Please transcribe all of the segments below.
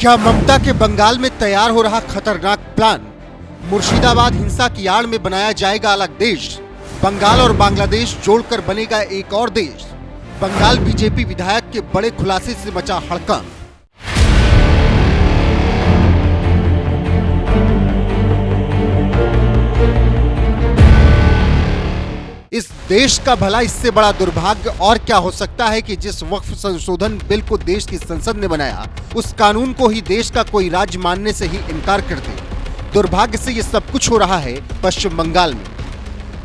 क्या ममता के बंगाल में तैयार हो रहा खतरनाक प्लान? मुर्शिदाबाद हिंसा की आड़ में बनाया जाएगा अलग देश। बंगाल और बांग्लादेश जोड़कर बनेगा एक और देश। बंगाल बीजेपी विधायक के बड़े खुलासे से मचा हड़कंप। इस देश का भला इससे बड़ा दुर्भाग्य और क्या हो सकता है कि जिस वक्फ संशोधन बिल को देश की संसद ने बनाया, उस कानून को ही देश का कोई राज्य मानने से ही इनकार कर दे। दुर्भाग्य से ये सब कुछ हो रहा है पश्चिम बंगाल में,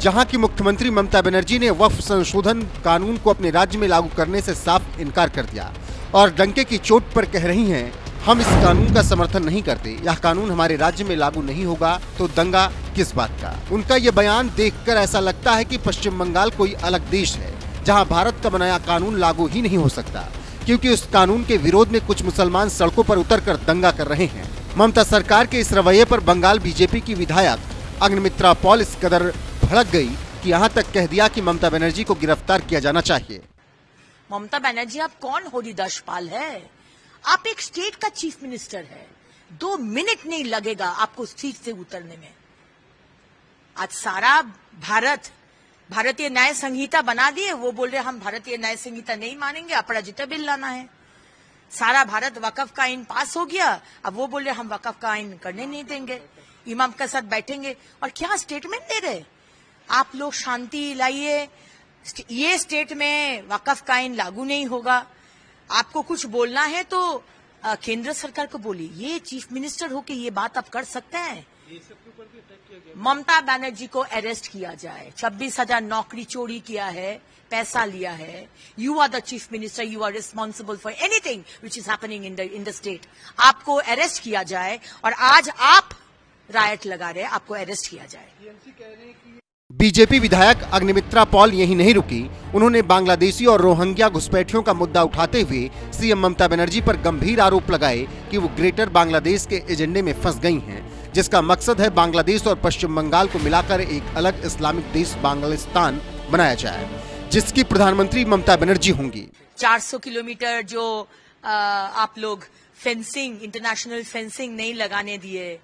जहां की मुख्यमंत्री ममता बनर्जी ने वक्फ संशोधन कानून को अपने राज्य में लागू करने से साफ इनकार कर दिया और डंके की चोट पर कह रही हैं, हम इस कानून का समर्थन नहीं करते। यह कानून हमारे राज्य में लागू नहीं होगा तो दंगा किस बात का। उनका यह बयान देखकर ऐसा लगता है कि पश्चिम बंगाल कोई अलग देश है, जहां भारत का बनाया कानून लागू ही नहीं हो सकता, क्योंकि उस कानून के विरोध में कुछ मुसलमान सड़कों पर उतरकर दंगा कर रहे हैं। ममता सरकार के इस रवैये पर बंगाल बीजेपी की विधायक अग्निमित्रा पॉल इस कदर भड़क गई कि यहाँ तक कह दिया कि ममता बनर्जी को गिरफ्तार किया जाना चाहिए। ममता बनर्जी, आप कौन हरिदास पाल है? आप एक स्टेट का चीफ मिनिस्टर है। 2 मिनट नहीं लगेगा आपको सीट से उतरने में। आज सारा भारत भारतीय न्याय संहिता बना दिए, वो बोल रहे हम भारतीय न्याय संहिता नहीं मानेंगे, अपराजिता बिल लाना है। सारा भारत वकफ का आइन पास हो गया, अब वो बोल रहे हम वकफ का आइन करने नहीं देंगे, इमाम के साथ बैठेंगे। और क्या स्टेटमेंट दे रहे, आप लोग शांति लाइए, ये स्टेट में वकफ का आइन लागू नहीं होगा। आपको कुछ बोलना है तो केंद्र सरकार को बोलिए। ये चीफ मिनिस्टर होके ये बात आप कर सकते हैं? ममता बनर्जी को अरेस्ट किया जाए। 26,000 नौकरी चोरी किया है, पैसा लिया है। You are the chief minister, you are responsible for anything which is happening in the state. आपको अरेस्ट किया जाए और आज आप रायट लगा रहे, आपको अरेस्ट किया जाए। बीजेपी विधायक अग्निमित्रा पॉल यही नहीं रुकी, उन्होंने बांग्लादेशी और रोहिंग्या घुसपैठियों का मुद्दा उठाते हुए सीएम ममता बनर्जी पर गंभीर आरोप लगाए कि वो ग्रेटर बांग्लादेश के एजेंडे में फंस गई हैं, जिसका मकसद है बांग्लादेश और पश्चिम बंगाल को मिलाकर एक अलग इस्लामिक देश बांग्लादेश बनाया जाए, जिसकी प्रधानमंत्री ममता बनर्जी होंगी। 400 किलोमीटर जो आप लोग फेंसिंग, इंटरनेशनल फेंसिंग नहीं लगाने दिए,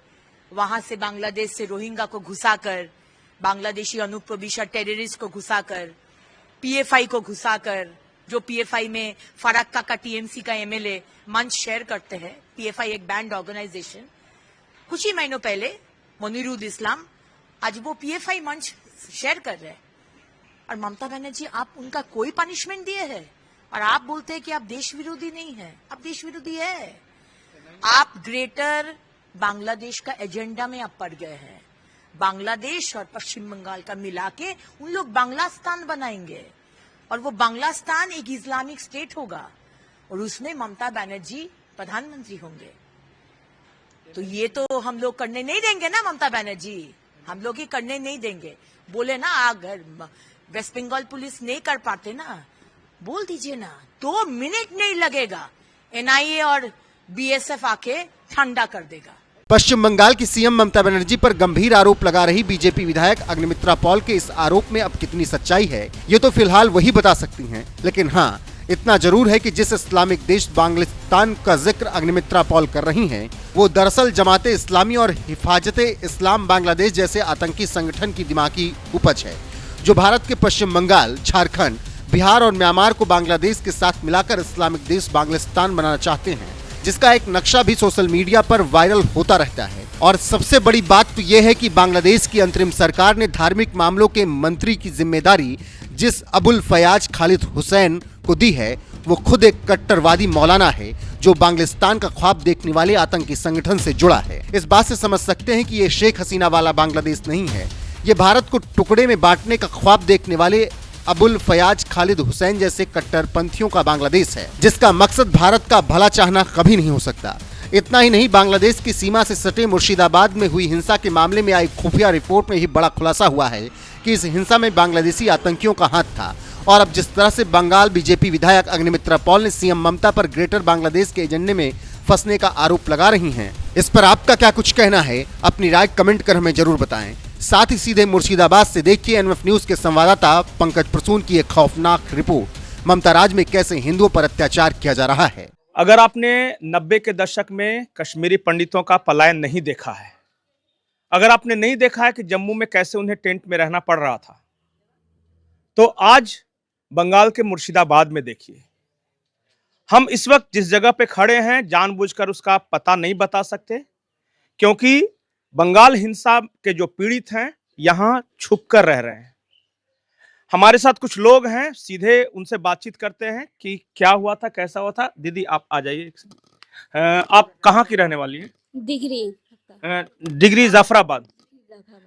वहां से बांग्लादेश से रोहिंग्या को घुसाकर, बांग्लादेशी अनुप्रविष्ट टेररिस्ट को घुसाकर, पीएफआई को घुसाकर, जो पीएफआई में फराक्का का टीएमसी का एमएलए मंच शेयर करते हैं। पीएफआई एक बैंड ऑर्गेनाइजेशन, कुछ ही महीनों पहले मुनीरुल इस्लाम, आज वो पीएफआई मंच शेयर कर रहे हैं। और ममता बनर्जी, आप उनका कोई पनिशमेंट दिए है और आप बोलते हैं कि आप देश विरोधी नहीं है। आप देश विरोधी है। आप ग्रेटर बांग्लादेश का एजेंडा में आप पड़ गए हैं। बांग्लादेश और पश्चिम बंगाल का मिला के उन लोग बांग्लास्तान बनाएंगे और वो बांग्लास्तान एक इस्लामिक स्टेट होगा और उसमें ममता बनर्जी प्रधानमंत्री होंगे। तो ये तो हम लोग करने नहीं देंगे ना ममता बनर्जी, हम लोग ही करने नहीं देंगे। बोले ना, अगर वेस्ट बंगाल पुलिस नहीं कर पाते ना, बोल दीजिए ना, 2 मिनट नहीं लगेगा, एनआईए और बीएसएफ आके ठंडा कर देगा। पश्चिम बंगाल की सीएम ममता बनर्जी पर गंभीर आरोप लगा रही बीजेपी विधायक अग्निमित्रा पॉल के इस आरोप में अब कितनी सच्चाई है, ये तो फिलहाल वही बता सकती हैं। लेकिन हाँ, इतना जरूर है कि जिस इस्लामिक देश बांग्लादेश का जिक्र अग्निमित्रा पॉल कर रही हैं, वो दरअसल जमाते इस्लामी और हिफाजते इस्लाम बांग्लादेश जैसे आतंकी संगठन की दिमागी उपज है, जो भारत के पश्चिम बंगाल, झारखंड, बिहार और म्यांमार को बांग्लादेश के साथ मिलाकर इस्लामिक देश बांग्लादेश बनाना चाहते हैं, जिसका एक नक्शा भी सोशल मीडिया पर वायरल होता रहता है। और सबसे बड़ी बात तो यह है कि बांग्लादेश की अंतरिम सरकार ने धार्मिक मामलों के मंत्री की जिम्मेदारी जिस अबुल फयाज खालिद हुसैन को दी है, वो खुद एक कट्टरवादी मौलाना है, जो बांग्लादेश का ख्वाब देखने वाले आतंकी संगठन से जुड़ा है। इस बात से समझ सकते हैं कि ये शेख हसीना वाला बांग्लादेश नहीं है, ये भारत को टुकड़े में बांटने का ख्वाब देखने वाले अबुल फयाज खालिद हुसैन जैसे कट्टरपंथियों का बांग्लादेश है, जिसका मकसद भारत का भला चाहना कभी नहीं हो सकता। इतना ही नहीं, बांग्लादेश की सीमा से सटे मुर्शिदाबाद में हुई हिंसा के मामले में आई खुफिया रिपोर्ट में ही बड़ा खुलासा हुआ है कि इस हिंसा में बांग्लादेशी आतंकियों का हाथ था। और अब जिस तरह से बंगाल बीजेपी विधायक अग्निमित्रा पॉल ने सीएम ममता पर ग्रेटर बांग्लादेश के एजेंडे में फंसने का आरोप लगा रही हैं, इस पर आपका क्या कुछ कहना है? अपनी राय कमेंट कर हमें जरूर बताएं। साथ ही सीधे मुर्शिदाबाद से देखिए एनएफ न्यूज के संवाददाता पंकज प्रसून की एक खौफनाक रिपोर्ट, ममता राज में कैसे हिंदुओं पर अत्याचार किया जा रहा है। अगर आपने 90 के दशक में कश्मीरी पंडितों का पलायन नहीं देखा है, अगर आपने नहीं देखा है कि जम्मू में कैसे उन्हें टेंट में रहना पड़ रहा था, तो आज बंगाल के मुर्शिदाबाद में देखिए। हम इस वक्त जिस जगह पे खड़े हैं जानबूझकर उसका पता नहीं बता सकते, क्योंकि बंगाल हिंसा के जो पीड़ित हैं यहां छुप कर रह रहे हैं। हमारे साथ कुछ लोग हैं, सीधे उनसे बातचीत करते हैं कि क्या हुआ था, कैसा हुआ था। दीदी आप आ जाइए। आप कहाँ की रहने वाली हैं? डिग्री जाफराबाद।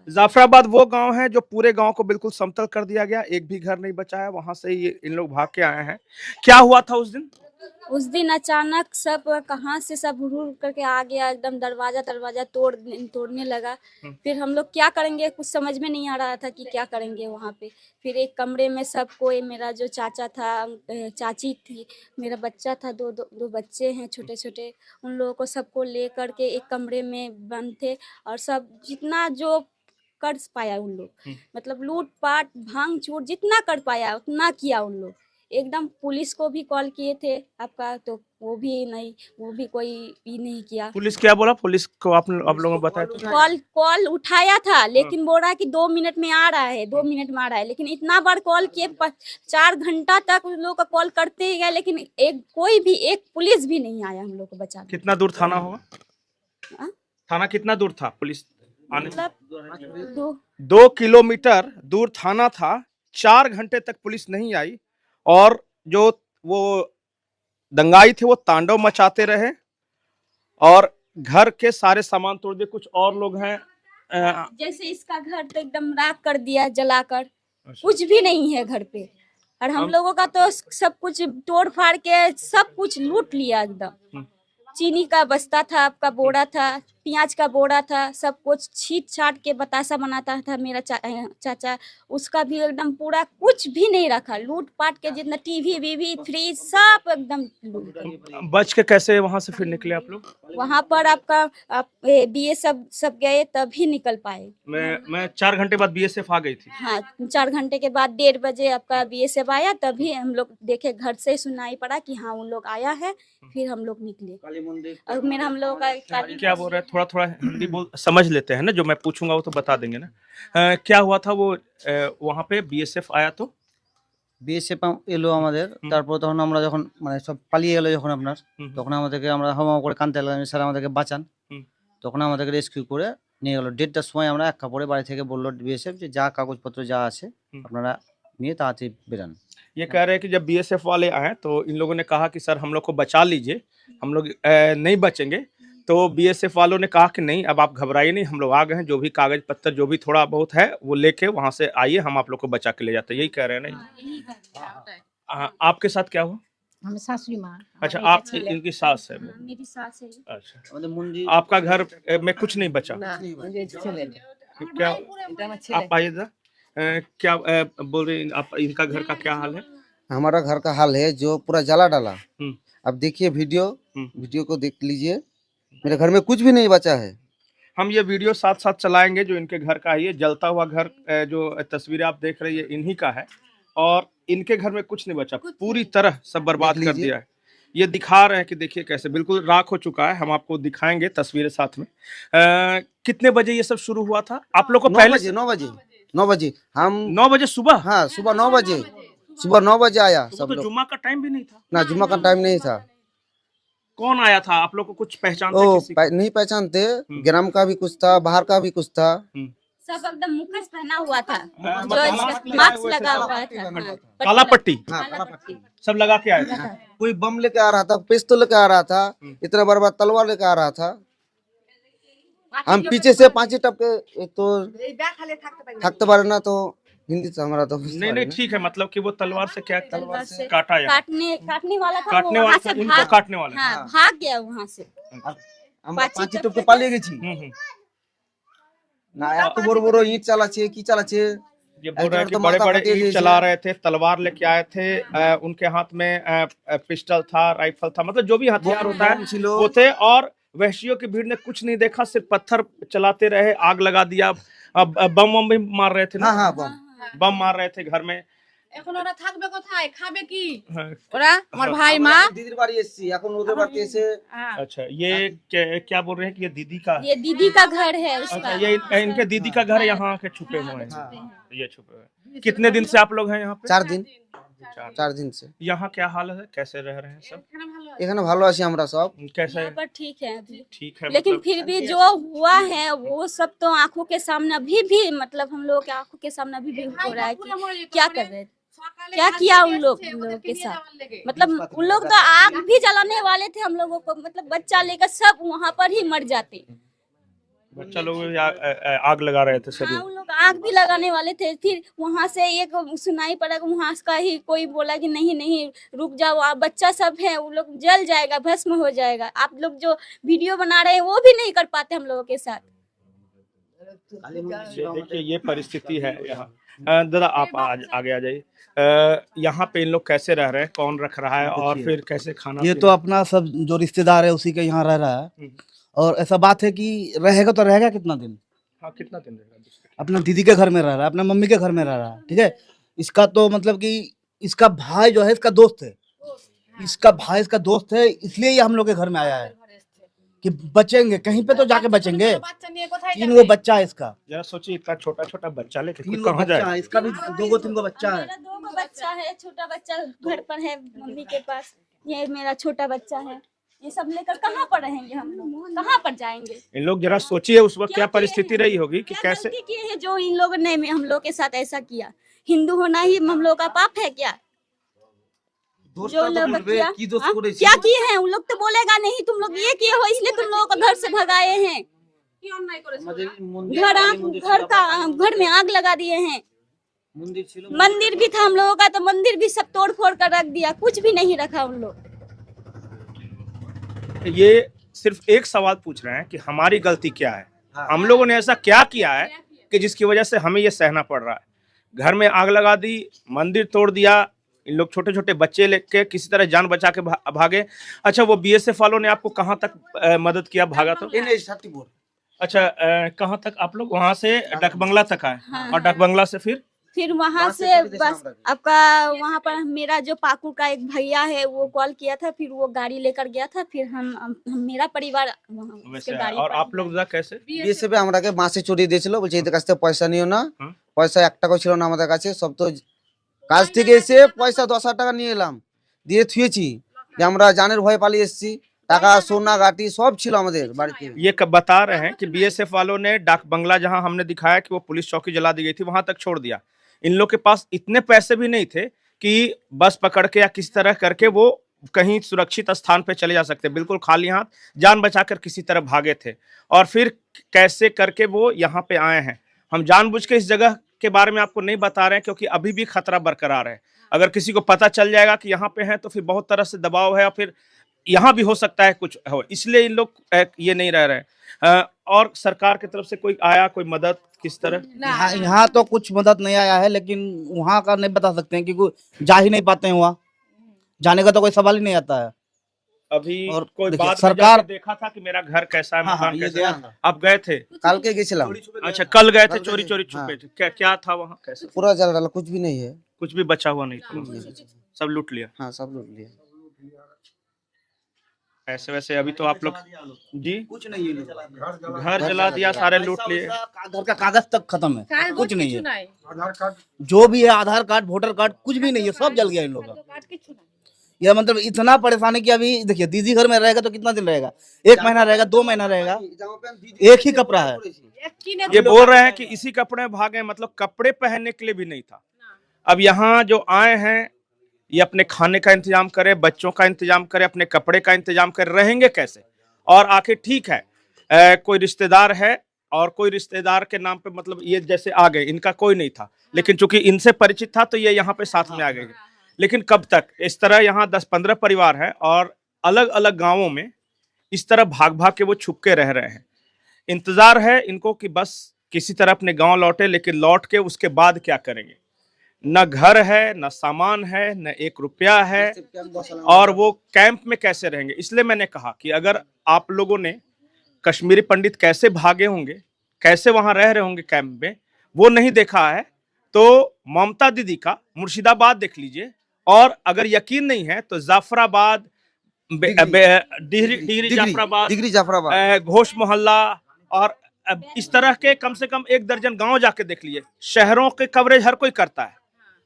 जाफराबाद वो गांव है जो पूरे गांव को बिल्कुल समतल कर दिया गया, एक भी घर नहीं बचा है। वहां से ये इन लोग भाग के आए हैं। क्या हुआ था उस दिन? उस दिन अचानक सब कहाँ से सब हुड़ करके आ गया, एकदम दरवाजा तोड़ने लगा। फिर हम लोग क्या करेंगे, कुछ समझ में नहीं आ रहा था कि क्या करेंगे वहाँ पे। फिर एक कमरे में सबको, मेरा जो चाचा था, चाची थी, मेरा बच्चा था, दो बच्चे हैं छोटे छोटे, उन लोगों को सबको ले करके एक कमरे में बंद थे। और सब जितना जो कर पाया उन लोग, मतलब लूट पाट भांग चूर जितना कर पाया उतना किया उन लोग। एकदम पुलिस को भी कॉल किए थे आपका, तो वो भी कोई भी नहीं किया। पुलिस क्या बोला? पुलिस को आप लोगों ने बताया तो? कॉल उठाया था, लेकिन बोल रहा है कि 2 मिनट में आ रहा है, 2 मिनट में आ रहा है। लेकिन इतना बार कॉल किए, 4 घंटा तक उन लोग का कॉल करते ही गए, लेकिन एक पुलिस भी नहीं आया हम लोग को बचाने। कितना दूर थाना होगा? थाना कितना दूर था पुलिस आने? मतलब 2 किलोमीटर दूर थाना था। 4 घंटे तक पुलिस नहीं आई और जो वो दंगाई थे वो तांडव मचाते रहे और घर के सारे सामान तोड़ दिए। कुछ और लोग हैं, जैसे इसका घर तो एकदम राख कर दिया जलाकर, कुछ भी नहीं है घर पे। और हम लोगों का तो सब कुछ तोड़ फाड़ के सब कुछ लूट लिया एकदम। चीनी का बस्ता था, आपका बोरा था, प्याज का बोरा था, सब कुछ छीट छाट के बतासा बनाता था मेरा चाचा, उसका भी एकदम पूरा कुछ भी नहीं रखा। लूट पाट के जितना टीवी वीवी फ्रिज सब एकदम लूट। बच के कैसे वहां से फिर निकले आप लोग? वहां पर आपका बीए सब गए तभी निकल पाए। मैं 4 घंटे बाद बीएसएफ आ गई थी। हाँ, 4 घंटे के बाद 1:30 बजे आपका बीएसएफ आया, तभी हम लोग देखे, घर से सुनाई पड़ा कि हाँ उन लोग आया है। फिर हम लोग निकले। और मेरा हम लोग का क्या बोल रहे हैं, थोड़ा थोड़ा हिंदी बोल समझ लेते हैं ना, जो मैं पूछूंगा वो तो बता देंगे ना। क्या हुआ था वो वहां पे बीएसएफ आया तो? বিএসএফ এলো আমাদের, তারপর তখন আমরা যখন মানে সব পালিয়ে গেল যখন আপনার, তখন আমাদেরকে আমরা হাওয়া করে কাঁদতে লাগলাম, স্যার আমাদেরকে বাঁচান। তখন আমাদেরকে রেস্কিউ করে নিয়ে গেল। 1:30টার সময় আমরা এক কাপড়ে বাড়ি থেকে বললো বিএসএফ যে যা कागजपत्र যা আছে আপনারা নিয়ে তাড়াতাড়ি বেরান। ये कह रहे हैं कि जब बीएसएफ वाले आए तो इन लोगों ने कहा कि सर हम लोग को बचा लीजिए, हम लोग नहीं बचेंगे। तो बीएसएफ वालों ने कहा कि नहीं, अब आप घबराइए नहीं, हम लोग आ गए हैं, जो भी कागज पत्तर जो भी थोड़ा बहुत है वो लेके वहां से आइए, हम आप लोग को बचा के ले जाते हैं। यही कह रहे हैं नहीं? आपके साथ क्या हुआ? हम सासुरी माँ। अच्छा, आप इनकी सास है? मेरी सास है। अच्छा, आपका घर में कुछ नहीं बचा? क्या आप आइए जरा। क्या बोल रहे हैं आप, इनका घर का क्या हाल है? हमारा घर का हाल है जो पूरा जला डाला। अब देखिए वीडियो को देख लीजिए, मेरे घर में कुछ भी नहीं बचा है। हम ये वीडियो साथ साथ चलाएंगे जो इनके घर का है। ये जलता हुआ घर, जो तस्वीरें आप देख रहे हैं, ये इन्हीं का है और इनके घर में कुछ नहीं बचा, पूरी तरह सब बर्बाद कर दिया है। ये दिखा रहे हैं कि देखिए कैसे बिल्कुल राख हो चुका है। हम आपको दिखाएंगे तस्वीरें साथ में। कितने बजे ये सब शुरू हुआ था आप लोग को? पहले 9 बजे हम 9 बजे सुबह? हाँ, सुबह 9 बजे, सुबह 9 बजे आया तो सब लोग। जुम्मा का टाइम भी नहीं था ना, जुम्मा का टाइम नहीं था। कौन आया था? आप लोग को कुछ पहचानते? नहीं पहचानते। ग्राम का भी कुछ था, बाहर का भी कुछ था। सब एकदम मुखोश पहना हुआ था, जो मास्क लगा हुआ था, काला पट्टी सब लगा के आए थे। कोई बम लेके आ रहा था, पिस्तौल लेके आ रहा था, इतना बड़ा तलवार लेके आ रहा था। हम पीछे से 5 टपके, एक तो थकते पारे ना, तो हिंदी से हमारा तो नहीं ठीक है। मतलब कि वो तलवार से क्या? तलवार से काटा या काटने वाला था, काटने वाला था, इनको काटने वाला। हाँ, भाग गया वहाँ से। हम 5 टपके পালিয়ে গেছি না। এত বড় বড় ইট চালাচ্ছে, কি চালাচ্ছে। ये बोल रहे हैं कि बड़े बड़े ईंट चला रहे थे, तलवार लेके आए थे, उनके हाथ में पिस्टल था, राइफल था, मतलब जो भी हथियार होता है वो थे। और वहशियों की भीड़ ने कुछ नहीं देखा, सिर्फ पत्थर चलाते रहे, आग लगा दिया। बम भी मार रहे थे ना? हाँ, बम मार रहे थे घर में। এখন ওরা থাকবে কোথায়, খাবে কি हाँ, ওরা? আমার ভাই মা। দিদির বাড়ি এসেছি, এখন ওদের বাড়িতে এসে হ্যাঁ। अच्छा ये क्या बोल रहे हैं कि ये दीदी का ये दीदी का घर है उसका। अच्छा ये इनके दीदी का घर यहाँ आके छुपे हुए हैं। ये छुपे हुए हैं। कितने दिन से आप लोग हैं यहाँ पे? 4 दिन चार। 4 दिन से यहाँ क्या हाल है, कैसे रह रहे हैं सब? এখানে ভালো আছি আমরা সব। कैसे यहाँ पर ठीक है अभी, ठीक है लेकिन मतलब फिर भी जो हुआ है वो सब तो आंखों के सामने अभी भी, मतलब हम लोगों के आंखों के सामने अभी भी हो रहा है कि क्या कर रहे थे, क्या किया उन लोगों के साथ। मतलब उन लोग तो आग भी जलाने वाले थे हम लोगों को, मतलब बच्चा लेकर सब वहाँ पर ही मर जाते। बच्चा लोग आग लगा रहे थे सभी। हाँ, उन लोग आग भी लगाने वाले थे। फिर वहाँ से एक सुनाई पड़ा, वहाँ का ही कोई बोला कि नहीं नहीं रुक जाओ, आप बच्चा सब है, वो लोग जल जाएगा, भस्म हो जाएगा। आप लोग जो वीडियो बना रहे हैं वो भी नहीं कर पाते हम लोगों के साथ। देखिए ये परिस्थिति है यहाँ। दादा आप आगे आ जाइए। यहाँ पे इन लोग कैसे रह रहे हैं, कौन रख रहा है और फिर कैसे खाना ये तो अपना सब जो रिश्तेदार है उसी के यहाँ रह रहा है। हम्म। और ऐसा बात है कि रहेगा तो रहेगा कितना दिन, हाँ कितना दिन रहेगा? अपना दीदी के घर में रह रहा है, अपना मम्मी के घर में रह रहा है, ठीक है। इसका तो मतलब कि इसका भाई जो है इसका दोस्त है, इसका भाई इसका दोस्त है, इसलिए ये हम लोग के घर में आया है कि बचेंगे कहीं पे तो जाके बचेंगे। 3 गो बच्चा है इसका, जरा सोचिए इतना छोटा छोटा बच्चा लेके 3 गो कहाँ बच्चा जाए? है इसका भी, 2 गो 3 गो बच्चा है। मेरा 2 गो बच्चा है, छोटा बच्चा घर पर है मम्मी के पास, ये मेरा छोटा बच्चा है। ये सब लेकर कहाँ पर रहेंगे हम लोग, कहाँ पर जाएंगे? इन लोग जरा सोचिए उस वक्त क्या किए परिस्थिति हैं? रही होगी कि क्या कैसे। गलती किए हैं जो इन लोगों ने हम लोग के साथ ऐसा किया? हिंदू होना ही हम लोग का पाप है क्या? जो लोग किया, हाँ? क्या किए हैं? उन लोग तो बोलेगा नहीं तुम लोग ये किए हो इसलिए तुम लोगों को घर से भगाए हैं, घर में आग लगा दिए हैं। मंदिर भी था हम लोगों का, तो मंदिर भी सब तोड़ फोड़ कर रख दिया, कुछ भी नहीं रखा उन लोग। ये सिर्फ एक सवाल पूछ रहे हैं कि हमारी गलती क्या है, हम लोगों ने ऐसा क्या किया है कि जिसकी वजह से हमें ये सहना पड़ रहा है। घर में आग लगा दी, मंदिर तोड़ दिया, इन लोग छोटे छोटे बच्चे लेके किसी तरह जान बचा के भागे। अच्छा वो बीएसएफ वालों ने आपको कहाँ तक मदद किया, भागा तो? अच्छा कहाँ तक आप लोग वहाँ से डाक बंगला तक आए? हाँ, और डाक बंगला से फिर वहाँ से बस आपका वहाँ पर मेरा जो पाकुड़ का एक भैया है वो कॉल किया था, फिर वो गाड़ी लेकर गया था, फिर हम मेरा परिवार वहाँ उसके वैसे गाड़ी और पर आप लोग कैसे? বিএসএফ আমরাকে মাসে চড়িয়ে দিয়েছিল, বলছে এদের কাছ থেকে পয়সা নিও না, হুম। পয়সা 1 টাকাও ছিল না আমাদের কাছে। সব তো কাজ থেকে এসে পয়সা 10,000 টাকা নিয়ে এলাম, দিয়ে থুয়েছি যে আমরা জানের ভয়ে পালিয়ে এসেছি। টাকা সোনা গাটি সব ছিল আমাদের বাড়িতে। ये बता रहे हैं कि बीएसएफ वालों ने डाक बंगला जहां हमने दिखाया कि वो पुलिस चौकी जला दी गई थी वहां तक छोड़ दिया। इन लोग के पास इतने पैसे भी नहीं थे कि बस पकड़ के या किसी तरह करके वो कहीं सुरक्षित स्थान पे चले जा सकते, बिल्कुल खाली हाथ जान बचाकर किसी तरह भागे थे। और फिर कैसे करके वो यहाँ पे आए हैं। हम जानबूझ के इस जगह के बारे में आपको नहीं बता रहे हैं क्योंकि अभी भी खतरा बरकरार है। अगर किसी को पता चल जाएगा कि यहाँ पे हैं तो फिर बहुत तरह से दबाव है और फिर यहाँ भी हो सकता है कुछ हो, इसलिए इन लोग ये नहीं रह रहे हैं। और सरकार की तरफ से कोई आया, कोई मदद किस तरह? यहाँ तो कुछ मदद नहीं आया है, लेकिन वहाँ का नहीं बता सकते हैं क्योंकि जा ही नहीं पाते हैं, वहाँ जाने का तो कोई सवाल ही नहीं आता है। अभी और कोई देखिए, बात सरकार जाके देखा था कि मेरा घर कैसा है, हाँ, मकान ये कैसा गया है? था। आप गए थे? কালকে গেছিলাম, अच्छा कल गए थे, कल चोरी गए चोरी थे, छुपे हाँ। थे। क्या क्या था वहाँ, कैसे? पूरा जल डाला, कुछ भी नहीं है। कुछ भी बचा हुआ नहीं था, सब लूट लिया। हाँ सब लूट लिया। ऐसे वैसे अभी तो आप लोग जी कुछ नहीं है, घर जला दिया, सारे लूट लिए। घर का कागज तक खत्म है, कुछ नहीं है। जो भी है आधार कार्ड, वोटर कार्ड, कुछ भी नहीं है, सब जल गया इन लोगों का। यह मतलब इतना परेशानी कि अभी देखिए दीदी घर में रहेगा तो कितना दिन रहेगा, 1 महीना रहेगा, 2 महीना रहेगा, एक ही कपड़ा है। ये बोल रहे हैं कि इसी कपड़े में भागे, मतलब कपड़े पहनने के लिए भी नहीं था। अब यहाँ जो आए हैं ये अपने खाने का इंतजाम करे, बच्चों का इंतजाम करे, अपने कपड़े का इंतजाम करे, रहेंगे कैसे? और आखिर ठीक है कोई रिश्तेदार है और कोई रिश्तेदार के नाम पे मतलब ये जैसे आ गए, इनका कोई नहीं था, लेकिन चूंकि इनसे परिचित था तो ये यहाँ पे साथ में आ गए। लेकिन कब तक इस तरह यहाँ 10-15 परिवार हैं और अलग अलग गांवों में इस तरह भाग भाग के वो छुप के रह रहे हैं। इंतजार है इनको कि बस किसी तरह अपने गांव लौटे, लेकिन लौट के उसके बाद क्या करेंगे? न घर है, न सामान है, न 1 रुपया है, और वो कैंप में कैसे रहेंगे? इसलिए मैंने कहा कि अगर आप लोगों ने कश्मीरी पंडित कैसे भागे होंगे, कैसे वहां रह रहे होंगे कैंप में, वो नहीं देखा है तो ममता दीदी का मुर्शिदाबाद देख लीजिए, और अगर यकीन नहीं है तो जाफराबाद, डिहरी जाफराबाद, डिग्री जाफराबाद, घोष मोहल्ला, और इस तरह के कम से कम 1 दर्जन गांव जाके देख लीजिए। शहरों के कवरेज हर कोई करता है,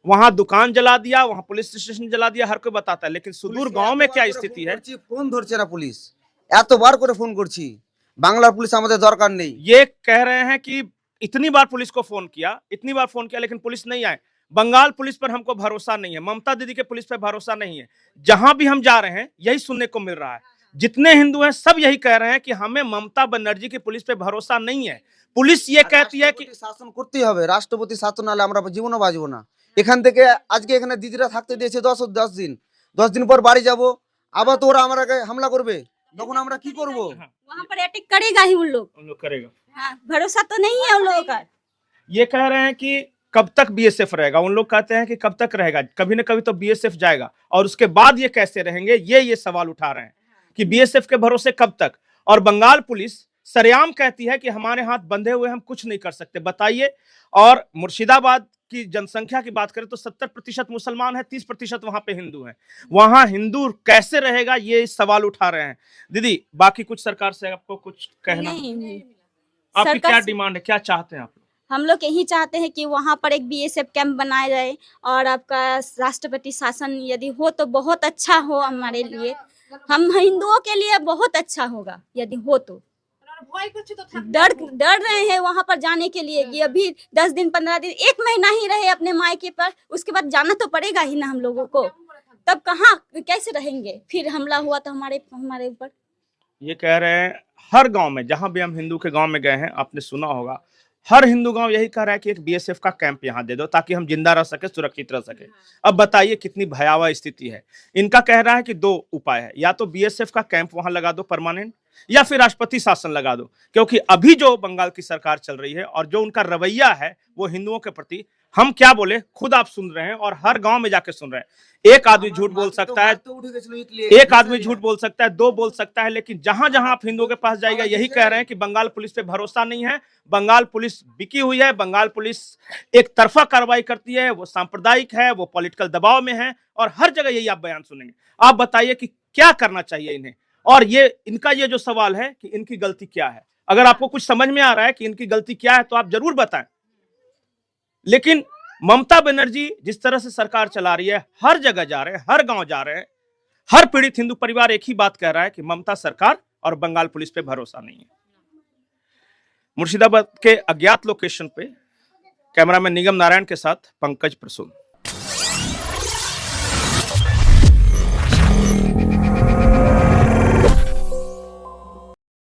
वहां दुकान जला दिया, वहां पुलिस स्टेशन जला दिया, हर कोई बताता है, लेकिन सुदूर गांव में क्या स्थिति है ফোন ধরছে না পুলিশ, এতবার করে ফোন করছি, বাংলার পুলিশ আমাদের দরকার নেই। ये कह रहे हैं कि इतनी बार पुलिस को फोन किया, इतनी बार फोन किया, लेकिन पुलिस नहीं आए। बंगाल पुलिस पर हमको भरोसा नहीं है, ममता दीदी के पुलिस पर भरोसा नहीं है। जहां भी हम जा रहे हैं यही सुनने को मिल रहा है, जितने हिंदू हैं सब यही कह रहे हैं कि हमें ममता बनर्जी की पुलिस पे भरोसा नहीं है। पुलिस ये कहती है कि শাসন করতেই হবে, রাষ্ট্রপতি শাসন নালে আমরা জীবনও বাঁচবো না। এখান থেকে আজকে এখানে দিদিরা থাকতে দিয়েছে 10 দিন, 10 দিন পর বাড়ি যাব, আবার তো ওরা আমাকে হামলা করবে, তখন আমরা কি করব? वहाँ पर अटैक करेगा ही उन लोग। करेगा। हाँ, भरोसा तो नहीं है उन लोगों का। ये कह रहे हैं कि कब तक बीएसएफ रहेगा, उन लोग कहते हैं कि कब तक रहेगा, कभी ना कभी तो बीएसएफ जाएगा, और उसके बाद ये कैसे रहेंगे, ये सवाल उठा रहे हैं कि बीएसएफ के भरोसे कब तक। और बंगाल पुलिस सरेआम कहती है कि हमारे हाथ बंधे हुए, हम कुछ नहीं कर सकते, बताइए। और मुर्शिदाबाद की जनसंख्या की बात करें तो 70% मुसलमान है, 30% वहां पे हिंदू हैं। वहां हिंदू कैसे रहेगा, ये सवाल उठा रहे हैं। दीदी, बाकी कुछ सरकार से आपको कुछ कहना, नहीं, आपकी क्या सरकार डिमांड है, क्या चाहते हैं आप? हम लोग यही चाहते हैं कि वहाँ पर एक बीएसएफ कैंप बनाया जाए, और आपका राष्ट्रपति शासन यदि हो तो बहुत अच्छा हो हमारे लिए, हम हिंदुओं के लिए बहुत अच्छा होगा यदि हो तो। ভয় করছে তো থাকবে। डर रहे हैं वहाँ पर जाने के लिए कि अभी 10 दिन 15 दिन 1 महीना ही रहे अपने मायके पर, उसके बाद जाना तो पड़ेगा ही ना हम लोगों को, तब कहाँ कैसे रहेंगे, फिर हमला हुआ तो हमारे ऊपर। ये कह रहे हैं हर गांव में, जहां भी हम हिंदू के गांव में गए हैं, आपने सुना होगा, हर हिंदू गांव यही कह रहा है कि एक बीएसएफ का कैंप यहां दे दो ताकि हम जिंदा रह सके, सुरक्षित रह सके। अब बताइए कितनी भयावह स्थिति है। इनका कह रहा है कि 2 उपाय है, या तो बीएसएफ का कैंप वहां लगा दो परमानेंट, या फिर राष्ट्रपति शासन लगा दो, क्योंकि अभी जो बंगाल की सरकार चल रही है और जो उनका रवैया है वो हिंदुओं के प्रति, हम क्या बोले, खुद आप सुन रहे हैं और हर गांव में जाके सुन रहे हैं। एक आदमी झूठ बोल सकता है, एक आदमी झूठ बोल सकता है, 2 बोल सकता है, लेकिन जहां जहां आप हिंदुओं के पास जाएगा यही कह रहे हैं कि बंगाल पुलिस पे भरोसा नहीं है, बंगाल पुलिस बिकी हुई है, बंगाल पुलिस एक तरफा कार्रवाई करती है, वो सांप्रदायिक है, वो पॉलिटिकल दबाव में है, और हर जगह यही आप बयान सुनेंगे। आप बताइए कि क्या करना चाहिए इन्हें, और ये इनका ये जो सवाल है कि इनकी गलती क्या है। अगर आपको कुछ समझ में आ रहा है कि इनकी गलती क्या है तो आप जरूर बताएं। लेकिन ममता बनर्जी जिस तरह से सरकार चला रही है, हर जगह जा रहे हैं, हर गांव जा रहे हैं, हर पीड़ित हिंदू परिवार एक ही बात कह रहा है कि ममता सरकार और बंगाल पुलिस पे भरोसा नहीं है। मुर्शिदाबाद के अज्ञात लोकेशन पे कैमरामैन निगम नारायण के साथ पंकज प्रसून।